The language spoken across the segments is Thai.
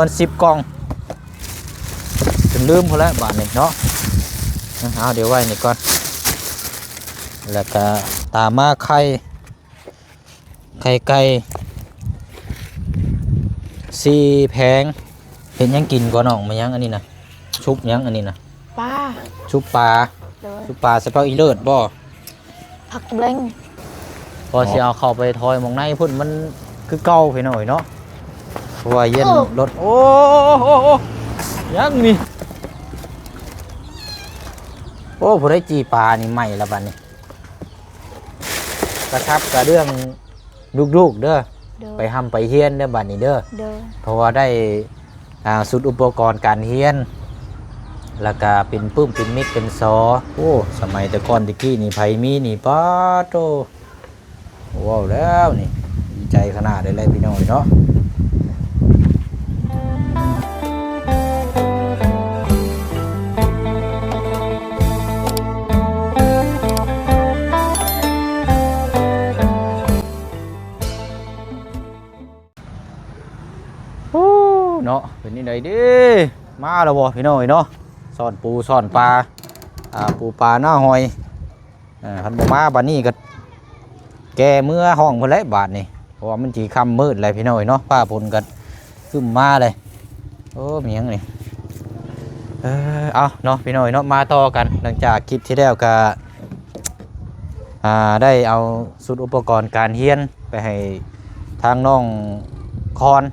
มัน10 กล่องจนลืมพอแล้วบาทนี่เนาะเอาเดี๋ยวไว้นี่ก่อนแล้วก็ตามมาไข่ไก่4 แผงเห็นยังกินก่อนน้องมายังอันนี้นะชุบยังอันนี้นะปลาชุบปลาชุบปลาสเปาอีเลิศบ่ผักเล้งพอสิเอาเข้าไปทอยมองในพุ่นมันคือเก่าไปหน่อยเนาะเพราะว่าเย็นรถโอ้ยังนี่โอ้ผู้ได้จีปลานี่ใหม่ละบัดนี้กระชับกระเรื่องลูกๆเด้อไปทำไปเฮียนเด้อบัดนี้เด้อเพราะว่าได้สุดอุปกรณ์การเฮียนแล้วก็เป็นปื้มเป็นมิกเป็นซอโอ้สมัยแต่ก่อนตะกี้นี่ไผมีนี่ป้าโตว้าวแล้วนี่ดีใจขนาดเลยพี่น้องเนาะเนาะเป็นนี่ไหนดิมาแล้วบ่พี่น้อยเนาะซ่อนปูซ่อนปลาปูปลาหน้าหอยคันบ่มาบัดนี้ก็แกเมื่อห้องเพิ่นแล้วบาดนี่เพราะว่ามันสิค่ำมืดแล้วพี่น้อยเนาะฟ้าฝนก็คึมมาเลยโอ้มีหยังนี่เอาเนาะพี่น้อยเนาะมาต่อกันหลังจากคลิปที่แล้วก็ได้เอาสุดอุปกรณ์การเฮียนไปให้ทางน้องคอน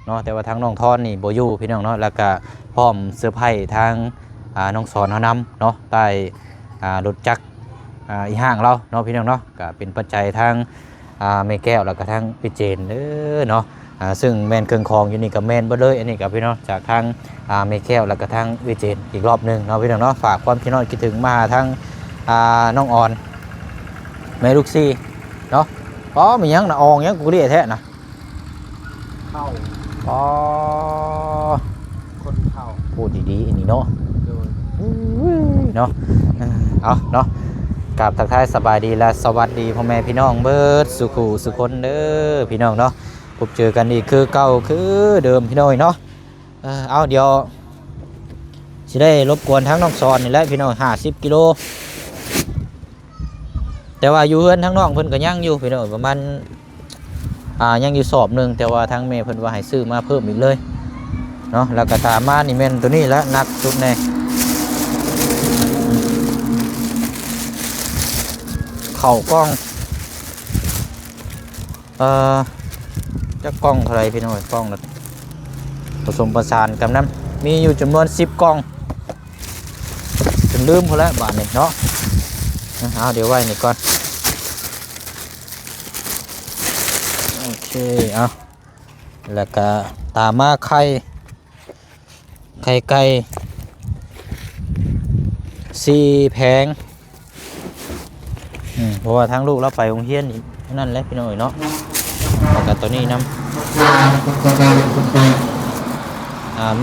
เนาะแต่ว่าทางน้องทอนนี่บ่อยู่พี่น้องเนาะแล้วก็พร้อมเสื้อผ้าทางน้องสอนเฮานำเนาะใต้รถจักรอีห้างเราเนาะพี่น้องเนาะก็เป็นปัจจัยทางแม่แก้วแล้วก็ทางพี่เจนเด้อเนาะซึ่งแม่นเครื่องคองอยู่นี่กับแม่นบ่เลยอันนี้กับพี่น้องจากทางแม่แก้วแล้วก็ทางพี่เจนอีกรอบนึงเนาะพี่น้องเนาะฝากความพี่น้องคิดถึงมาทางน้องอ่อนแม่ลูกซี่เนาะอ๋อมีหยังน่ะอองหยังกูเรียกแท้น่ะเข้าอ๋อคนเข้าพูดดีๆอันนี้เนาะเนาะเอาเนาะกราบทักทายสบายดีและสวัสดีพ่อแม่พี่น้องเบิดสุขุสุคนเด้อพี่น้องเนาะพบเจอกันอีกคือเก่าคือเดิมพี่น้อยเนาะเอาเดี๋ยวสิได้รบกวนทั้งน้องซอนนี่แหละพี่น้อง50 กิโลแต่ว่าอยู่เฮือนทั้งน้องเพิ่นก็ยังอยู่พี่น้องประมาณยังอยู่สอบหนึ่งแต่ว่าทางแม่เพิ่นว่าให้ซื้อมาเพิ่มอีกเลยเนาะแล้วก็ตามมานี่แม่นตัวนี้แล้วนักสุดแน่เข่ากล้องจะกล้องอะไรพี่น้อยกล้องผสมประสานกับน้ำมีอยู่จำนวน10 กล้องจนลืมพอแล้วบาทนี่เนาะเอาเดี๋ยวไว้นี่ก่อนโอเคเอาแล้วก็ตามมาไข่ไก่4 แผงเพราะว่าทั้งลูกเราไปโรงเรียนนั่นแหละพี่น้อยเนาะแล้วก็ตัวนี้น้ำ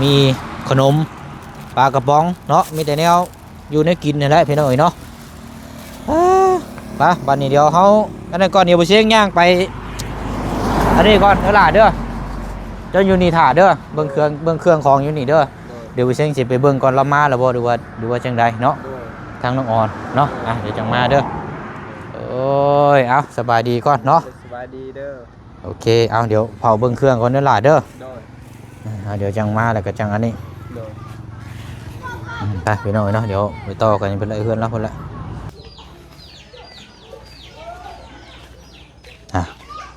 มีขนมปลากระป๋องเนาะมีแต่แนวอยู่ในกินนี่แหละพี่น้อยเนาะไปบัดนี้เดี๋ยวเขาอันนั้นก่อนเดี๋ยวไปเชียงย่างไปอันนี้ก่อนเด้อล่ะเด้อเจ้าอยู่นี่ถ่าเด้อเบิ่งเครื่องของอยู่นี่เด้อเดี๋ยวไปเชียงสิไปเบิ่งก่อนเรามาแล้วบ่ดูว่าจังใดเนาะทางน้องอ่อนเนาะเดี๋ยวจังมาเด้อโอ้ยเอาสบายดีก่อนเนาะสบายดีเด้อโอเคเอาเดี๋ยวเผาเบิ่งเครื่องก่อนเด้อล่ะเด้อเดี๋ยวจังมาแล้วก็จังอันนี้ไปพี่น้องเนาะเดี๋ยวไปต่อกันเป็นไรเพื่อนแล้วคนละ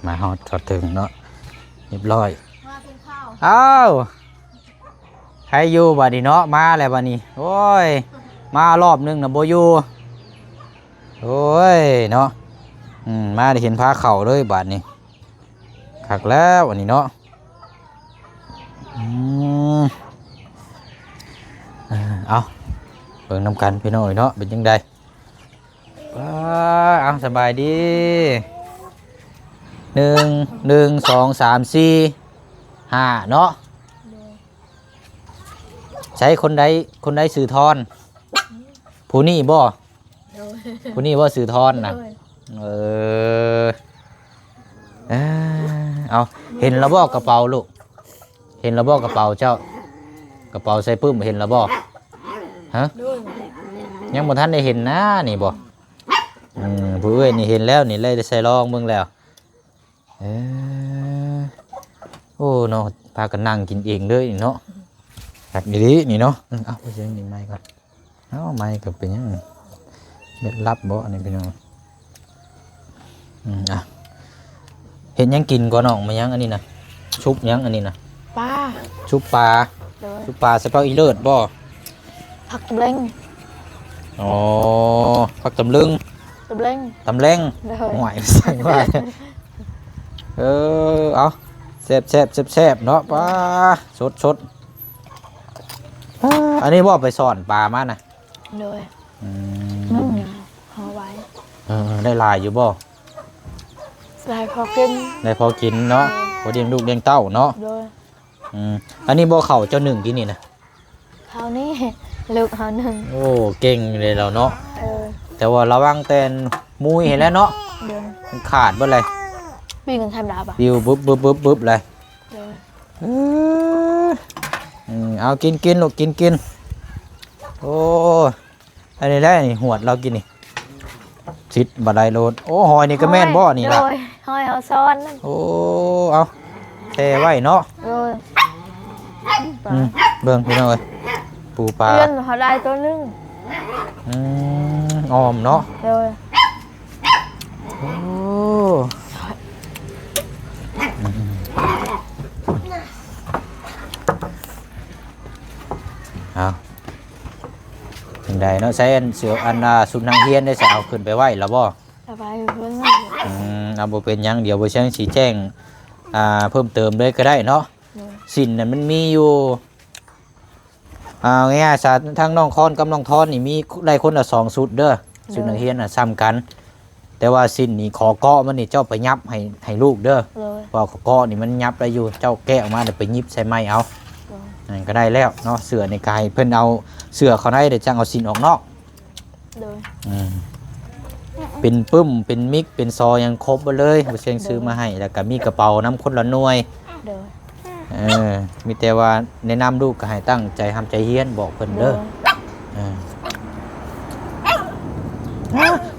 มาฮอดจอดถึงเนาะเรียบร้อยอ้าวใครอยู่บัดนี้เนาะมาแล้วบัดนี้โอ้ยมารอบนึงนะโบอยู่โอ้ยเนาะมาได้เห็นพาเข่าเลยบัดนี้ขักแล้ววันนี้เนาะเอาเบิ่งนำกันพี่น้อยเนาะเป็นยังไงเอาสบายดี1 2 3 4 5เนาะใช้คนใดสื่อทอนผู้นี่บ่สื่อทอนนะเอาเห็นแล้วบ่กระเป๋าลูก เห็นแล้วบ่กระเป๋าเจ้ากระเป๋าใส่ปื้มเห็นแล้วบ่ฮะ ด้วย ยังบ่ทันได้เห็นนะนี่บ่ผู้เอ้ยนี่เห็นแล้วนี่เลยได้ใส่รองเบิ่งแล้วโอ้เนาะพากันนั่งกินเองเลยเนาะแบบนี้นี่เนาะเอาไปเชิญนี่ไม้ก่อนเอาไม้ก็เป็นยังเม็ดลับบ่อันนี้เป็นยังอ่ะเห็นยังกินก่อนน้องมายังอันนี้นะชุบยังอันนี้นะ ป้า ชุบปลา ด้วย ชุบปลาใส่ปลาอีเลิศบ่ ผักตำเล้ง อ๋อผักตำลึง ตำเล้ง ตำแรง ด้วย ห่วยสั่งว่าเอาแซ่บแซ่บแซ่บแซ่บเนาะปลาสดสดอันนี้บ่ไปสอนปลามานะ ด้วย อื นึ่ง ม ห่อไว้ ได้หลายอยู่บ่ ลายพอกิน ได้พอกินเนาะพอเลี้ยงลูกเลี้ยงเต้าเนาะ ด้วย อันนี้บ่เข่าเจ้าหนึ่งที่นี่นะ คราวนี้ลูกเขาหนึ่ง โอ้เก่งเลยเราเนาะ เออ แต่ว่าระวังแต่มุยเห็นแล้วเนาะ ด้วย มันขาดเบ่เลย วิ่งกันทำดาบอ่ะ ดิวบึ๊บบึ๊บบึ๊บบึ๊บเลย ด้วย เอากินกินลูกกินกินโอ้อันนี้แหละนี่หวดเรากินนี่ชิดบะไดโลดโอ้หอยนี่ก็แม่นบ่นี่ล่ะ ด้วยห้อยเอาซ้อนนั่น โอ้เอาแช่ไว้เนาะ ด้วย เบิ่งพี่น้องเอ้ยปูปลา เพื่อนเขาได้ตัวนึง ออมเนาะ ด้วย โอ้เอาเป็นไดเนาะใช้อันเสืออันสุนังเฮียนได้จะเอาขึ้นไปไว้แล้วบ่ สบายเพื่อน เอาบ่เป็นหยังเดี๋ยวบ่เชิงสิแจ้งเพิ่มเติมเลยก็ได้เนาะ ด้วย สินน่ะมันมีอยู่ง่ายๆซะทั้งน้องคอนกับน้องทอนนี่มีได้คนละ2ชุดเด้อสุนังเฮียนน่ะซ้ำกัน แต่ว่าสินนี่ขอเกาะมันนี่เจ้าไปยับให้ลูกเด้อ ด้วย เพราะเกาะนี่มันยับได้อยู่เจ้าแกะออกมาเดี๋ยวไปยิบใส่ไม้เอา ด้วย นั่นก็ได้แล้วเนาะเสือในกายเพิ่นเอาเสือเขาได้เดี๋ยวจังเอาสินออกนอก ด้วย เป็นปึ้มเป็นมิกเป็นซอยังครบหมดเลยบ่เชียงซื้อมาให้แล้วก็มีกระเป๋าน้ำคนละหน่วย ด้วย มีแต่ว่าแนะนำลูกก็ให้ตั้งใจทำใจเฮียนบอกเพิ่นเด้อ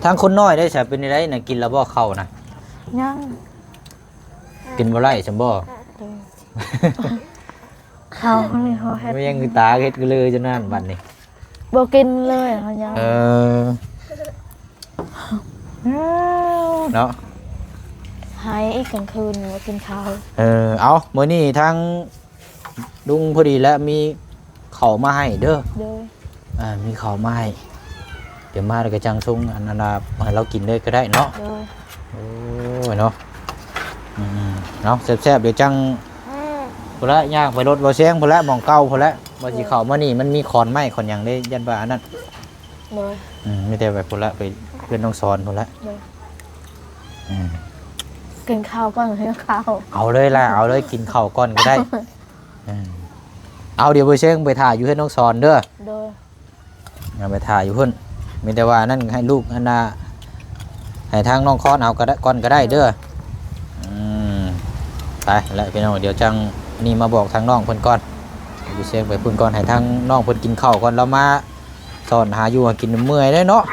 ทางคนน้อยได้ใช่เป็นไรน่ะกินแล้วบ่เข้านะ ยัง กินบ่ไล่ซั่นบ่ ด้วยเขานี่เขาเฮ็ด ไม่ยังคือตาเฮ็ดก็เลยจนนั้นบัดนี้ บ่กินเลยเขายัง เนาะ หายอีกกลางคืนมากินข้าว เอามื้อนี้ทางลุงพอดีแล้วมีข้าวมาให้เด้อ ด้วย มีข้าวมาให้เดี๋ยวมาแล้วก็จังซุงอันนั้นให้เรากินเลยก็ได้เนาะ ด้วย โอ้ยเนาะเนาะแซ่บๆเดี๋ยวจังพุ่นละย่างไปรถบ่เสียงพุ่นละหม่องเก่าพุ่นละบ่สิเข้ามานี่มันมีขอนไม้ขอนหยังได้ยันว่าอันนั้น ด้วย มีแต่ไปพุ่นละไปเพื่อนน้องสอนพุ่นละ ด้วยกินข้าวก่อนให้ข้าว เอาเลยล่ะเอาเลยกินข้าวก่อนก็ได้เอาเดี๋ยวบ่เสียงไปถ่ายอยู่ให้น้องสอนเด้อ ด้วย เอาไปถ่ายอยู่เพิ่นมีแต่ว่านั่นให้ลูกอันน่ะให้ทางน้องคอนเอาก็ได้ก่อนก็ได้เด้อไปแล้วพี่น้องเดี๋ยวจังนี่มาบอกทางน้องเพิ่นก่อนอยู่เสียงไปเพิ่นก่อนให้ทางน้องเพิ่นกินข้าวก่อนแล้วมาสอนหาอยู่หากินเมื่อยได้เนาะ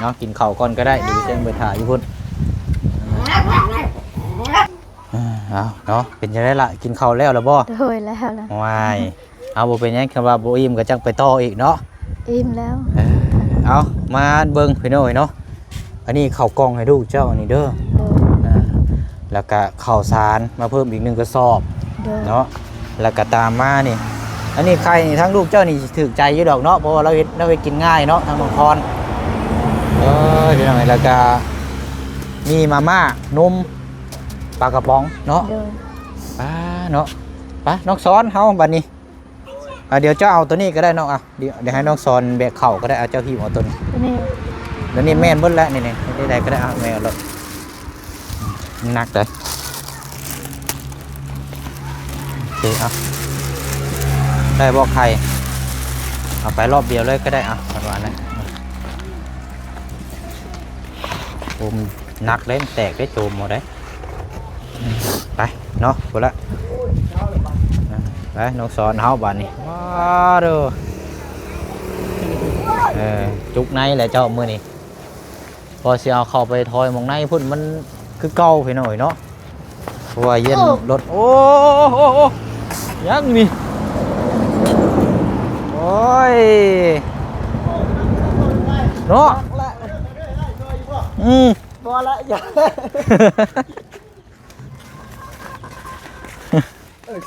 เนาะกินข้าวก่อนก็ได้เดี๋ยวเสียงไปถ่ายอยู่เพิ่นเอาเนาะเป็นจังได๋ล่ะกินข้าวแล้วล่ะบ่ ด้วยแล้วนะ วายเอาบ่เป็นหยังคำว่าบ่อิ่มก็จังไปต่ออีกเนาะ อิ่มแล้ว เอามาเบิ่งพี่น้อยเนาะอันนี้ข้าวกล้องให้ลูกเจ้าอันนี้เด้อ ด้วย แล้วก็ข้าวสารมาเพิ่มอีก1กระสอบ ด้วย เนาะแล้วก็ตามมานี่อันนี้ใครนี่ทั้งลูกเจ้านี่ถูกใจอยู่ดอกเนาะเพราะว่าเราเฮ็ดเราไปกินง่ายเนาะทั้งน้องพรพี่น้อยแล้วก็มีมาม่านมปลากระป๋องเนาะ ด้วย ป้าเนาะป้าน้องสอนเฮาบัดนี้เดี๋ยวเจ้าเอาตัวนี้ก็ได้น้องเดี๋ยวให้น้องสอนแบกเข่าก็ได้เอาเจ้าพี่เอาตัวนี้ นี่ แล้วนี่แม่นเบิ้ลแล้วนี่ได้ก็ได้เอาแม่เอาเลยหนักเลยโอเคเอาได้บอกใครเอาไปรอบเดียวเลยก็ได้ประมาณนั้นโอมหนักเลยแตกได้โจมหมดเลยไปเนาะหมดละ ไปน้องสอนเฮาบาดนี้ว้าเด้อจุกในแหละเจ้ามื้อนี้พอสิเอาเข้าไปทอยหมองในพุ่นมันคือเก่าไปหน่อยเนาะเพราะว่าเย็นรถโอ้โหยังนี่โอ้ยเนาะบ่ละอย่า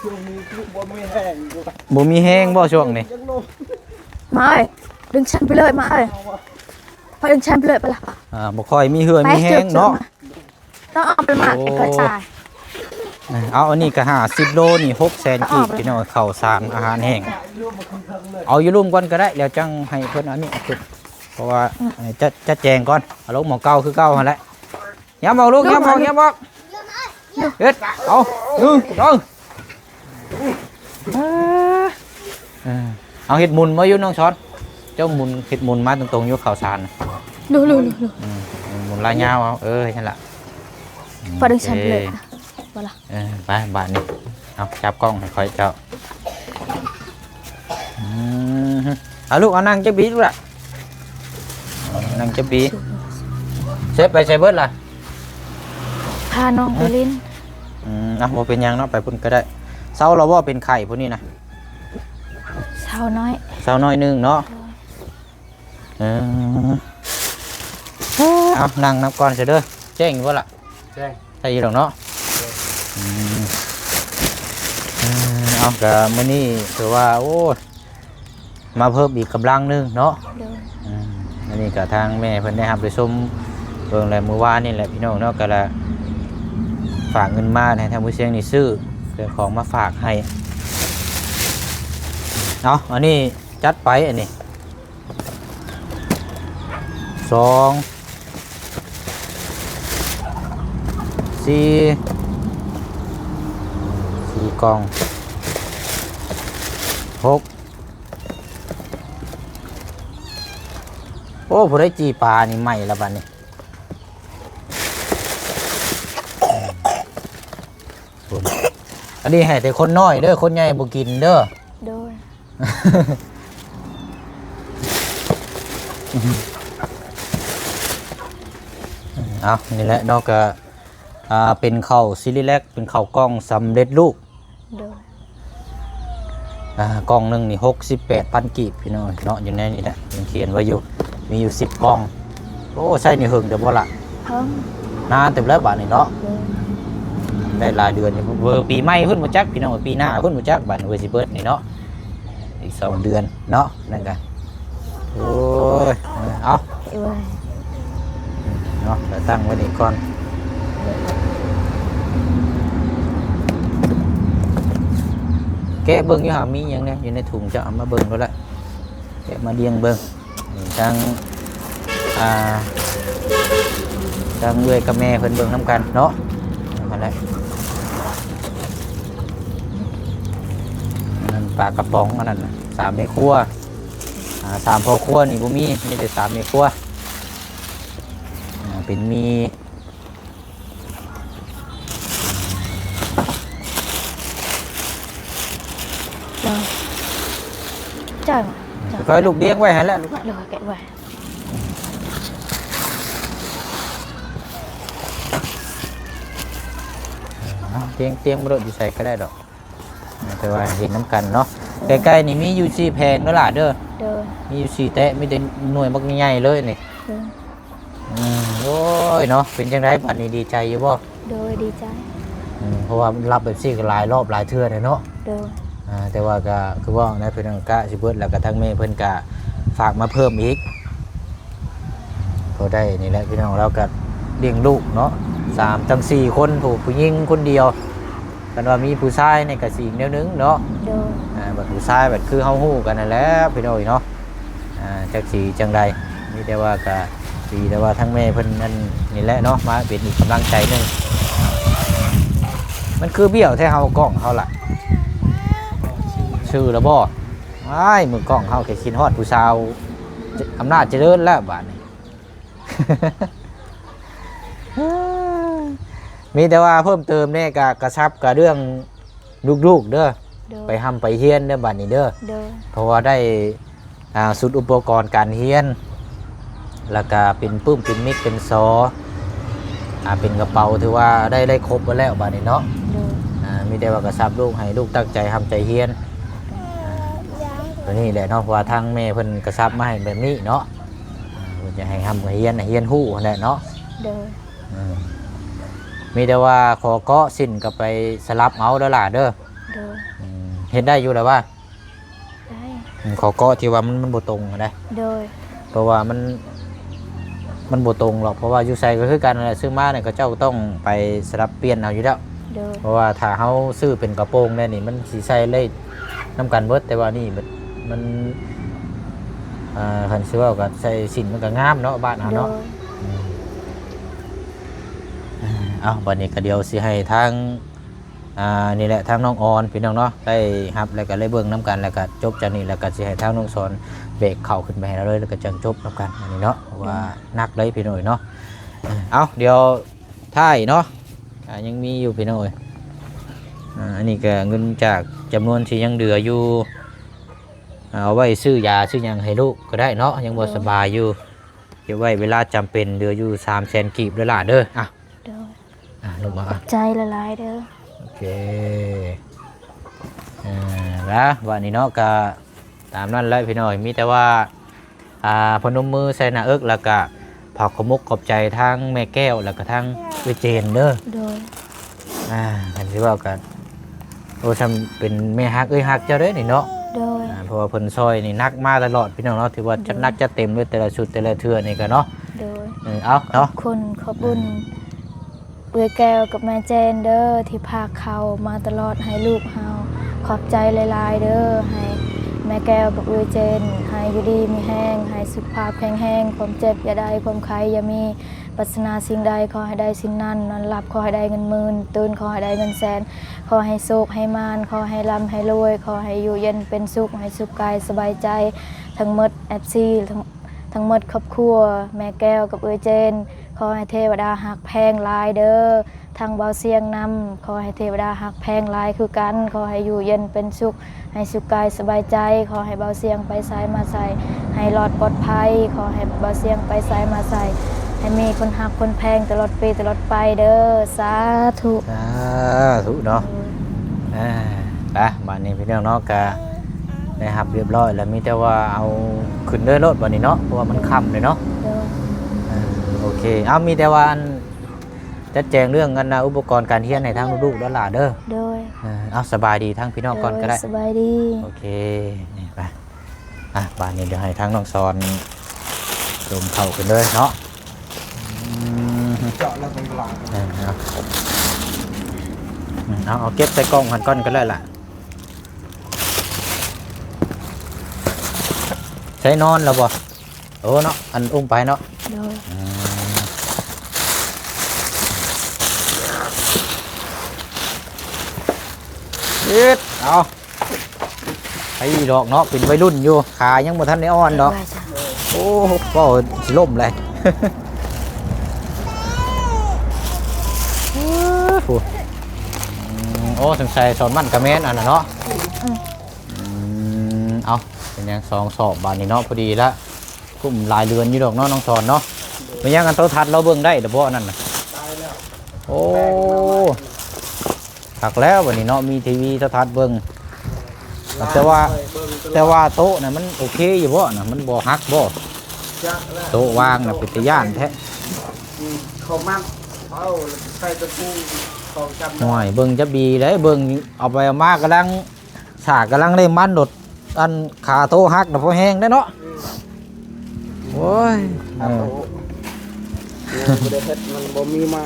ช่วงนี้คือบ่มีแห้งอยู่ บ่มีแห้งบ่ช่วงนี้ มาเลยดึงฉันไปเลยมาเลยพอดึงฉันไปเลยไปละ บ่ค่อยมีเหือมีแห้งเนาะ ต้องเอาไปหมักกระจาย เอาอันนี้ก็50โลนี่600,000กีบพี่น้องข้าวสารอาหารแห้งเอาอยู่ร่วมก่อนก็ได้แล้วจังให้เพิ่นอันนี้ขึ้นเพราะว่าจะแจงก่อนเอาลงหม้อเก่าคือเก่าหั่นแหละย้ำเอาลูกย้ำเอาเฮ็ดเอาเอาเห็ดหมุนมาอยู่น้องช้อนเจ้าหมุนเห็ดหมุนมาตรงๆอยู่ข้าวสาร ดู หมุนลายยาวเอานั่นแหละ พอดึงฉันไปเลยไปละ ไปบ้านนี้เอาจับกล้องให้คอยเจ้าเอาลูกเอานั่งจะบีดูละนั่งจะบีเซฟไปใส่เบิร์ดล่ะ พาน้องไปลิ้น เอาบ่เป็นยังเนาะไปพุ่นก็ได้เศร้าเราว่าเป็นไข่พวกนี้นะ เช้าน้อย เศร้าน้อยนึงเนาะเอานั่งนับก่อนเสร็จเด้อแจ้งอยู่ว่าล่ะ แจ้ง ใช่ยี่ดอกเนาะเอาแต่มื้อนี้ถือว่าโอ้มาเพิ่มอีกกำลังนึงเนาะ เดิน อันนี้ก็ทางแม่เพิ่นได้รับไปชมเบิ่งแล้วมื้อวานนี่แหละพี่น้องเนาะก็ละฝากเงินมาให้ทางผู้เชียงนี่ซื้อเรื่องของมาฝากให้เอาอันนี้จัดไปอันนี้2 4กล่อง6โอ้ผู้ได้จีปลานี่ใหม่ละบัดนี้อันนี้ให้แต่คนน้อยเด้อคนใหญ่บ่กินเด้อ เดิน เอานี่แหละนอกจากเป็นข้าวซิลิแลกเป็นข้าวกล้องสำเร็จรูป เดิน กล้องหนึงนี่68,000 กีบพี่น้องเนาะอยู่ในนี้แหละยังเขียนไว้อยู่มีอยู่10กล่องโอ้ใช่นี่หึงเดี๋ยวบ่ละ เพิ่ม นานเต็มแล้วบาดนี้เนาะ เดิน ได้หลายเดือนอยู่เวอร์ปีใหม่เพิ่นบ่จักพี่น้องปีหน้าเพิ่นบ่จักบาดนี้เวอร์สิเบิดนี่เนาะอีก2 เดือนเนาะนั่นกันโอ้ยเอา เอ้ย เนาะเดี๋ยวตั้งไว้นี่ก่อนแกะเบิ่งอยู่หามีหยังเนี่ยอยู่ในถุงจะเอามาเบิ่งแล้วแหละแกะมาเรียงเบิ่งนี่ทั้งทั้งเอื้อยกับแม่เพิ่นเบิ่งนํกันเนาะนั่นแหละนั่นปลากระป๋องอันนั้นน่ะ3แม่ครัว3พ่อครัวนี่บ่มีแต่3แม่ครัวเป็นมี เดินเจ้า ค่อยลูกเลี้ยงไว้หั่นแหละลูก เลยแกะไว้ เตียงบ่ได้อยู่ใส่ก็ได้ดอกแต่ว่าเห็นน้ำกันเนาะใกล้ๆนี่มีอยู่4แผงเด้อล่ะเด้อ เดิน มีอยู่4แตะมีแต่หน่วยบักใหญ่ๆเลยนี่ เดิน โอ้ยเนาะเป็นจังได๋บัดนี้ดีใจอยู่บ่ โดยดีใจ เพราะว่ารับแบบซี่ก็หลายรอบหลายเทื่อเลยเนาะ เดิน แต่ว่าก็คือว่าในเพิ่นก็สิเบิดแล้วก็ทั้งแม่เพิ่นก็ฝากมาเพิ่มอีกพอได้นี่แหละพี่น้องเราก็เลี้ยงลูกเนาะ3 ทั้ง 4 คนถูกผู้หญิงคนเดียวกันว่ามีผู้ชายในก็สิอีกแนวนึงเนาะ เดิน บัดผู้ชายบัดคือเฮาฮู้กันนั่นแหละพี่น้องเนาะจักสิจังใดมีแต่ว่าก็ดีแต่ว่าทั้งแม่เพิ่นนั่นนี่แหละเนาะมาเป็นอีกกำลังใจหนึงมันคือเบี้ยวแท้เฮากล้องเฮาล่ะชื่อแล้วบ่อ้ายมือกล้องเฮาแค่คิดฮอดผู้สาวอำนาจเจริญแล้วบาดนี้ มีแต่ว่าเพิ่มเติมเนี่ยกระชับกับเรื่องลูกๆเด้อ โดย ไปห้ำไปเฮียนเด้อบัดนี้เด้อ โดย เพราะว่าได้สุดอุปกรณ์การเฮียนแล้วก็เป็นปื้มเป็นมิกเป็นซอเป็นกระเป๋าถือว่าได้ครบแล้วบัดนี้เนาะ โดย มีแต่ว่ากระซับลูกให้ลูกตั้งใจทำใจเฮียนตัวนี้แหละเนาะเพราะว่าทางแม่เพิ่นกระซับมาให้แบบนี้เนาะเพิ่นจะให้ทำเฮียนเฮียนฮู้นั่นแหละเนาะ โดย มีแต่ว่าขอเกาะสิ้นก็ไปสลับเอาเด้อล่ะเด้อ โดย เห็นได้อยู่แล้วว่า ได้ ขอเกาะที่ว่ามันบ่ตรงนะ โดย เพราะว่ามันบ่ตรงหรอกเพราะว่าอยู่ไสก็คือกันนั่นแหละซื้อมาเนี่ยก็เจ้าต้องไปสลับเปลี่ยนเอาอยู่แล้ว โดย เพราะว่าถ้าเฮาซื้อเป็นกระโปรงเนี่ยนี่มันสิใส่เลยน้ำกันเบิดแต่ว่านี่มันคันสิว่าก็ใส่สินมันก็งามเนาะบ้านเฮา โด เนาะ ย เอาวันนี้ก็เดียวสิให้ทางนี่แหละทางน้องออนพี่น้องเนาะได้ฮับแล้วก็ได้เบิ่งน้ำกันแล้วก็จบจากนี้แล้วก็สิให้ทางน้องสอนเบรกเข่าขึ้นไปให้เราเลยแล้วก็จังจบน้ำกันอันนี้เนาะเพราะว่านักเลยพี่น้อยเนาะเอาเดี๋ยวท้ายเนาะยังมีอยู่พี่น้อยอันนี้ก็เงินจากจำนวนที่ยังเหลืออยู่เอาไว้ซื้อยาซื้อหยังให้ลูกก็ได้เนาะยังบ่สบายอยู่เก็บไว้เวลาจำเป็นเหลืออยู่300,000 กีบด้วยล่ะเด้อโดย ลงมา ใจละลายเด้อ โอเคแล้ววันนี้เนาะก็ตามนั้นเลยพี่น้อยมีแต่ว่าพนมมือใส่หน้าเอิกแล้วก็ผักขมุกขอบใจทั้งแม่แก้วแล้วก็ทั้งวิเจนเด้อ โดย เห็นที่ว่ากันโอ้ทำเป็นแม่ฮักฮักเจ้าเด้อนี่เนาะ โดย เพราะว่าเพิ่นซอยนี่นักมาตลอดพี่น้องเนาะถือว่าจัดนักจัดเต็มด้วยแต่ละชุดแต่ละเทื่อนี่ก็เนาะ โดย เอาเนาะ คุณขอบคุญเอื้อแก้วกับแม่เจนเด้อที่พาเขามาตลอดให้ลูกเฮาขอบใจหลายๆเด้อให้แม่แก้วกับเอื้อเจนให้อยู่ดีมีแห้งให้สุขภาพแข็งแรงความเจ็บอย่าได้ความไข้อย่ามีปรารถนาสิ่งใดขอให้ได้สิ่งนั้นนอนหลับขอให้ได้เงินหมื่นตื่นขอให้ได้เงินแสนขอให้โชคให้มานขอให้ร่ำให้รวยขอให้อยู่เย็นเป็นสุขให้สุขกายสบายใจทั้งหมดFCทั้งหมดครอบครัวแม่แก้วกับเอื้อเจนขอให้เทวดาหักแพงหลายเด้อทางเบาเสียงนำขอให้เทวดาหักแพงหลายคือกันขอให้อยู่เย็นเป็นสุขให้สุขกายสบายใจขอให้เบาเสียงไปไสมาใส่ให้รอดปลอดภัยขอให้เบาเสียงไปไสมาใส่ให้มีคนหักคนแพงตลอดปีตลอดไปเด้อสาธุ สาธุเนาะไปบ้านนี้พี่น้องเนาะก็ได้หับเรียบร้อยแล้วมีแต่ว่าเอาขึ้นด้วยรถวันนี้เนาะเพราะว่ามันค่ำเลยเนาะ เด้อ โอเคเอามีแต่ว่าจัดแจงเรื่องกันนะอุปกรณ์การเรียนในทางลูกๆแล้วล่ะเด้อ โดย เอาสบายดีทั้งพี่น้องก่อนก็ได้ สบายดี โอเคนี่ไปบ้านนี้เดี๋ยวให้ทั้งน้องซอนลมเข่ากันเลยเนาะ เจาะแล้วเป็นหลัง เอาเก็บใส่กล่องหันก้อนก็ได้ล่ะใช้นอนแล้วบ่โอ้เนาะอันอุ้มไปเนาะ โดย เอาไอ้ดอกเนาะเป็นวัยรุ่นอยู่ขายังบ่ทันได้อ่อนดอก ว่าจ้ะ โอ้ก็สิล่มเลยโอ้สงสัยสอนมันกระแมนอันน่ะเนาะเอาเป็นยัง2 สอบบานนี้เนาะพอดีละกุ้มลายเรือนอยู่ดอกเนาะน้องสอนเนาะเป็นยังกันโตทัดเราเบิ่งได้เด้อบ่นั่นน่ะโอ้ถักแล้ววันนี้เนาะมีทีวีโทรทัศน์เบิ่งแต่ว่าโต๊ะน่ะมันโอเคอยู่บ่น่ะมันบ่ฮักบ่โต๊ะวางน่ะเป็นตะย่านแท้ เขามั่งเอาใส่ตะปูเขาจำ หน่อยเบิ่งจะบีได้เบิ่งเอาไปเอามากำลังฉากกำลังได้มันโดดอันขาโต๊ะฮักน่ะพอแห้งได้เนาะโอ้ยโอ้เด็ดมันบ่มีไม้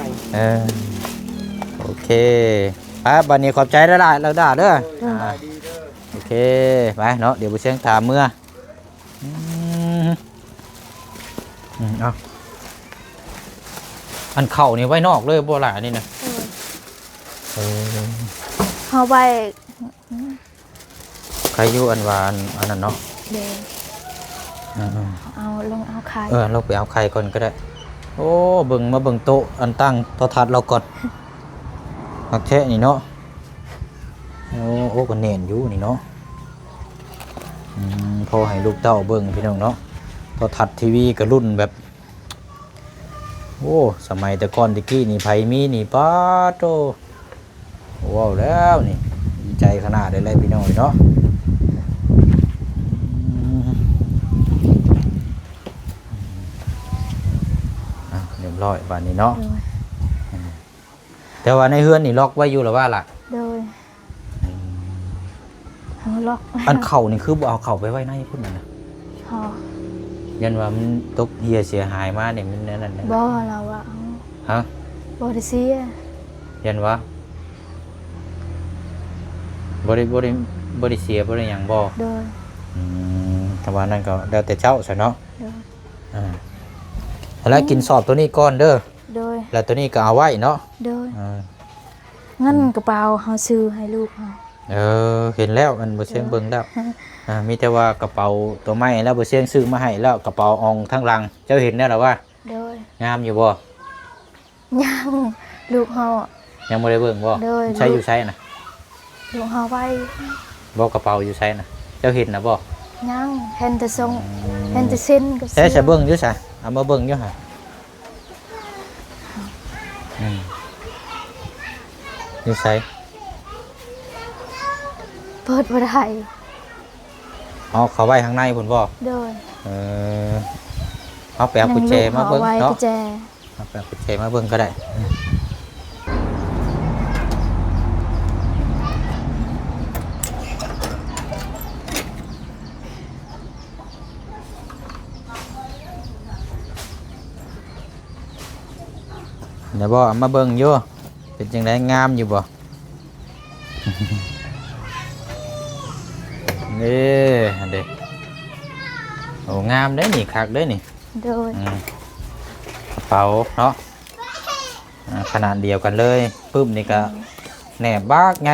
โอเคบัดนี้ขอบใจได้หลายแล้วด่าเด้อ ดีเด้อ โอเคไปเนาะเดี๋ยวไปเชียงถามเมื่อเอาอันเข่านี่ไว้นอกเลยบ่หล่ะนี่นะ เฮาไป ใครอยู่อันวานอันนั้นเนาะ เดี๋ยวเอาลงเอาไข่ เราไปเอาไข่ก่อนก็ได้โอ้เบิ่งมาเบิ่งโต๊ะอันตั้งโต๊ะทัดเราก่อนหักแท้นี่เนาะ โอ้ก็แน่นอยู่นี่เนาะพอให้ลูกเต้าเบิ่งพี่น้องเนาะโทรทัศน์ทีวีก็รุ่นแบบโอ้สมัยแต่ก่อนตะกี้นี่ไผมีนี่ป้าโตว้าวแล้วนี่ดีใจขนาดเลยพี่น้องเนาะเรียบร้อยบ้านนี้เนาะ โดย แต่ว่าในเฮือนนี่ล็อกไว้อยู่หรือว่าล่ะ โดยเฮาล็อก อันเข่านี่คือบ่เอาเข่าไปไว้ในพุ่นน่ะนะ เฮา ยันว่ามันตกเหียเสียหายมาเนี่ยมันนั่น บ่เราอะ ฮะ บ่ได้เสีย ยันว่าบ่ได้เสียบ่ได้หยังบ่ โดย แต่ว่านั่นก็แล้วแต่เจ้าซะเนาะ โดย แล้วกินสอบตัวนี้ก่อนเด้อ โดย แล้วตัวนี้ก็เอาไว้เนาะ โดยเงินกระเป๋าเฮาซื้อให้ลูกเฮา เห็นแล้วมันบ่เชียงเบิ่งแล้วมีแต่ว่ากระเป๋าตัวไม้แล้วบ่เชียงซื้อมาให้แล้วกระเป๋าอองทั้งหลังเจ้าเห็นแล้วหรอว่า โดย งามอยู่บ่ ยังลูกเฮา ยังบ่ได้เบิ่งบ่ โดย ใช้อยู่ใช้น่ะ ลูกเฮาไว้ บ่กระเป๋าอยู่ใช้น่ะเจ้าเห็นน่ะบ่ ยังเห็นแต่ทรงเห็นแต่เส้นกับ ใช้จะเบิ่งอยู่ซะเอามาเบิ่งอยู่หั่นอยู่ใช้ เปิดบ่ได้ เอาเข้าไว้ข้างในพุ่นบ่ โดย เอาไปเอากุญแจมาเบิ่ง ไว้ เนาะ กุญแจ เอาไปเอากุญแจมาเบิ่งก็ได้เดี๋ยวบ่เอามาเบิ่งอยู่เป็นจังไดงามอยู่บ่ นี่อันเด็กโอ้งามได้นี่คักได้นี่ โดย กระเป๋าเนาะขนาดเดียวกันเลยปึ๊บนี่ก็แหนบบ้ากไง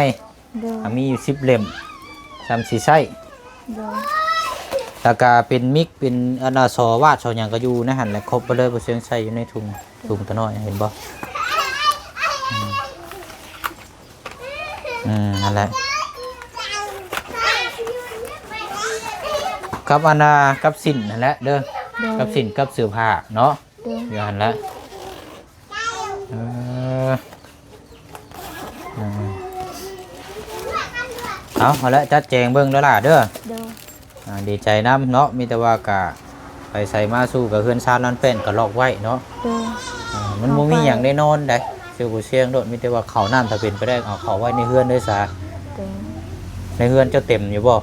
โดย มีอยู่10เล่มซ้ำสีไส้ โดย แล้วก็เป็นมิกเป็นอนาซอวาดซอหยังก็อยู่ในหันแหละครบไปเลยบ่เสียงใส่อยู่ในถุงตัวน้อยเห็นบ่นั่นแหละกับอนากับสินนั่นแหละเด้อ โดย กับสินกับเสื้อผ้าเนาะ โดย อยู่หันละเอาละจัดแจงเบิ่งแล้วล่ะเด้อ โดย ดีใจน้ำเนาะมีแต่ว่ากะไปใส่มาสู้กับเฮือนซานนั่นเป็นก็ล็อกไว้เนาะ โดย มันบ่มีหยังได้นอนได้เสียกูเสียงโดดมีแต่ว่าเขาน้ำถ้าเป็นไปได้เอาเขาไว้ในเฮือนด้วยซะ โดย ในเฮือนเจ้าเต็มอยู่บ่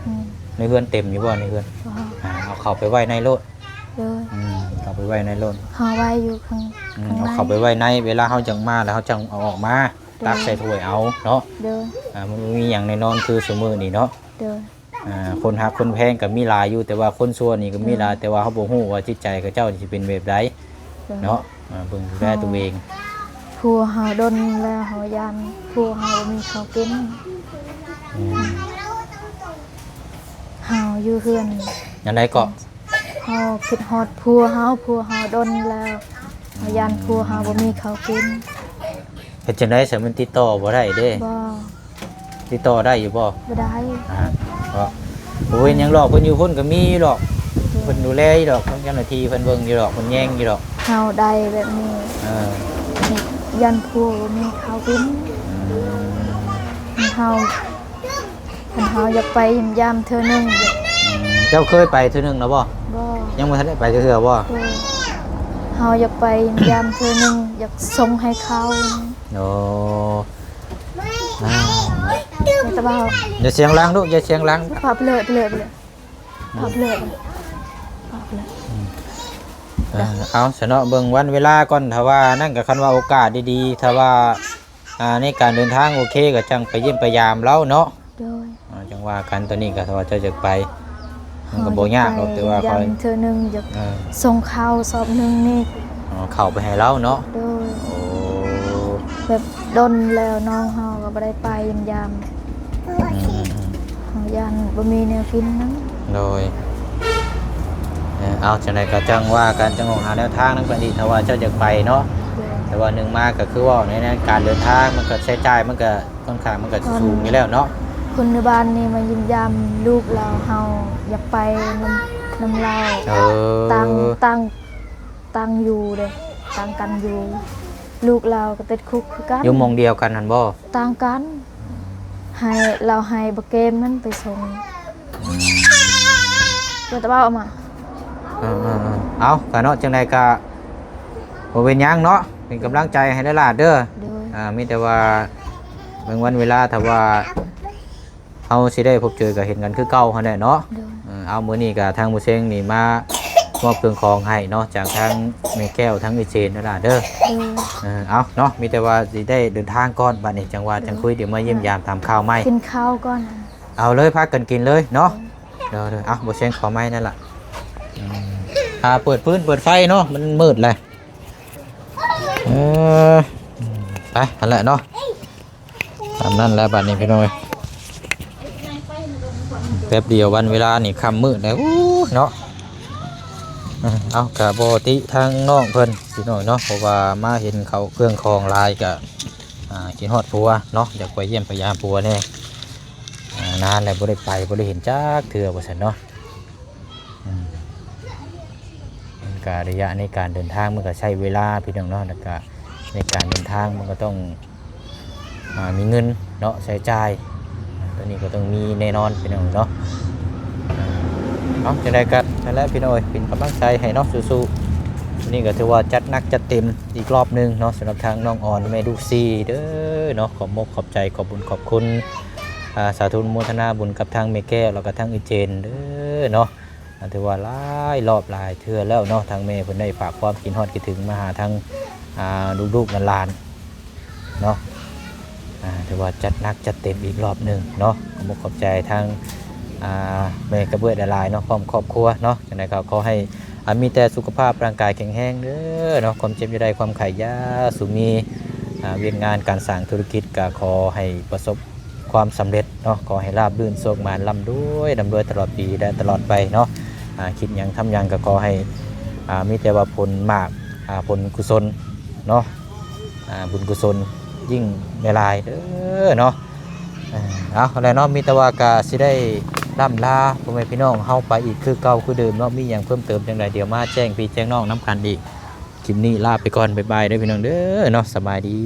อืม ในเฮือนเต็มอยู่บ่ในเฮือน บ่ เอาเขาไปไว้ในรถ โดย เอาไปไว้ในรถ เฮาไว้อยู่ข้าง เอา ใน เขาไปไว้ในเวลาเฮาจังมาแล้วเฮาจังเอาออกมาตักใส่ถ้วยเอาเนาะ โดย มันบ่มีหยังในนอนคือซุมื้อนี่เนาะ โดย คนฮักคนแพงก็มีหลายอยู่แต่ว่าคนชั่วนี่ก็มีหลายแต่ว่าเขาบ่ฮู้ว่าจิตใจเขาเจ้าสิเป็นแบบใด โดย เนาะเบิ่งดูแลตัวเอง ผัวเฮาดนแล้วเฮายันผัวเฮาบ่มีข้าวกินเฮาอยู่เฮือน อันใดก็ เฮาคิดฮอดผัวเฮาดนแล้วเฮายันผัวเฮาบ่มีข้าวกิน เฮ็ดจังได๋ซะมันติดต่อบ่ได้เด้ บ่ ติดต่อได้อยู่บ่ บ่ได้ ก็โอ้ยยังหลอกเพิ่นอยู่พุ่นก็มีหรอกเพิ่นดูแลอยู่ดอกเพิ่นเจ้าหน้าที่เพิ่นเบิ่งอยู่ดอกเพิ่นแย่งอยู่ดอก เฮาได้แบบนี้ เออ ยันผัวบ่มีข้าวกินเฮาอยากไปยามเธอหนึง เจ้าเคยไปเทื่อนึงแล้วบ่ บ่ ยังบ่ทันได้ไปเทื่อบ่ เฮาอยากไปยามเธอหนึงอยากส่งให้เขา โอ้ แต่ว่า อย่าเสียงดังลูกอย่าเสียงดัง พับเลิศพับเลิศ เอาสนอเบิ่งวันเวลาก่อนถ้าว่านั่นก็คันว่าโอกาสดีๆถ้าว่าในการเดินทางโอเคก็จังไปเยี่ยมไปยามเราเนาะ โดย จังว่ากันตัวนี้ก็ถ้าว่าเจ้าจะไปมันก็บ่ยากหรอกแต่ว่าค ยา อย มเธอหนึงอยากส่งข้าวสอบหนึงนี่ เข้าไปให้เราเนาะ โดย โอ้ แบบดนแล้วน้องเฮาก็บ่ได้ไปยามเฮายันบ่มีแนวกินนั้น โดยเอาจังไดก็จังว่ากันจังหาแนวทางนั้นก็ดีถ้าว่าเจ้าจะไปเนาะ โดย แต่ว่าหนึ่งมาก็คือว่าในการเดินทางมันก็ใช้จ่ายมันก็ค่อนข้างมันก็สูงอยู่แล้วเนาะ คนในบ้านนี่มายิ้มยำลูกเราเฮาอยากไปน้ำเรา เออ ตั้งอยู่เด้ตั้งกันอยู่ ลูกเราก็ติดคุกคือกัน อยู่หมองเดียวกันหั่นบ่ ต่างกันให้เราให้บักเกมมันไปส่งเดี๋ยวตะเบ้าเอามา เอาก็เนาะจังไดก็บ่เป็นหยังเนาะเป็นกำลังใจให้หลานๆเด้อ โดย มีแต่ว่าบางวันเวลาถ้าว่าเฮาสิได้พบเจอก็เห็นกันคือเก่าหั่นแหละเนาะ โดย เอามื้อนี้ก็ทางผู้เชงนี่มามอบเครื่องของให้เนาะจากทางแม่แก้วทั้งอีเจนนั่นล่ะเด้อ โดย เอาเนาะมีแต่ว่าสิได้เดินทางก่อนบัดนี้จังหวะจังคุยเดี๋ยวมาเยี่ยมยามตามข่าวใหม่ กินข้าวก่อน เอาเลยพักกันกินเลยเนาะเดี๋ยวเอาบ่เชงขอไม้นั่นล่ะเปิดพื้นเปิดไฟเนาะมันมืดเลยไปนั่นแหละเนาะตามนั้นแหละบัดนี้พี่น้อยแป๊บเดียววันเวลานี่ค่ำมืดแล้วเนาะเอากะปกติทางน้องเพิ่นพี่น้อยเนาะเพราะว่ามาเห็นเขาเครื่องคองลายกะกินฮอดปัวเนาะอยากไปเยี่ยมพยามปัวแน่นานแล้วบ่ได้ไปบ่ได้เห็นจักเทื่อว่าซั่นเนาะการระยะในการเดินทางมันก็ใช้เวลาพี่น้องเนาะแล้วก็ในการเดินทางมันก็ต้องมีเงินเนาะใช้จ่ายตัวนี้ก็ต้องมีแน่นอนพี่น้องเนาะเอาจะได้กันนั่นแหละพี่น้อยเป็นกำลังใจให้เนาะสู้ๆนี่ก็ถือว่าจัดหนักจัดเต็มอีกรอบนึงเนาะสำหรับทางน้องอ่อนแม่ดูซีเด้อเนาะขอบมกขอบใจขอบบุญขอบคุณสาธุโมทนาบุญกับทางเมแก้วแล้วก็ทางอีเจนเด้อเนาะถือว่าหลายรอบหลายเทื่อแล้วเนาะทางเมย์เพิ่นได้ฝากความคิดฮอดคิดถึงมาหาทางลูกๆหลานๆเนาะถือว่าจัดหนักจัดเต็มอีกรอบนึงเนาะขอบคุณขอบใจทางแม่กระเบื้อดลายเนาะพร้อมครอบครัวเนาะจังได๋ก็ขอให้มีแต่สุขภาพร่างกายแข็งแรงเด้อเนาะความเจ็บอย่าได้ความไข้ยาสุมีเวียนงานการสร้างธุรกิจก็ขอให้ประสบความสำเร็จเนาะขอให้ราบรื่นโชคมาร่ำรวยตลอดปีและตลอดไปเนาะคิดหยังทำหยังก็ขอให้มีแต่ว่าผลมากผลกุศลเนาะบุญกุศลยิ่งในลายเด้อเนาะเอาอะไรเนาะมีแต่ว่ากาสิได้ล่ำลาพ่อแม่พี่น้องเฮาไปอีกคือเก่าคือเดิมเนาะมีอย่างเพิ่มเติมจังไดเดี๋ยวมาแจ้งพี่แจ้งน้องน้ำกันอีกคลิปนี้ลาไปก่อนบ๊ายบายเด้อพี่น้องเด้อเนาะสบายดี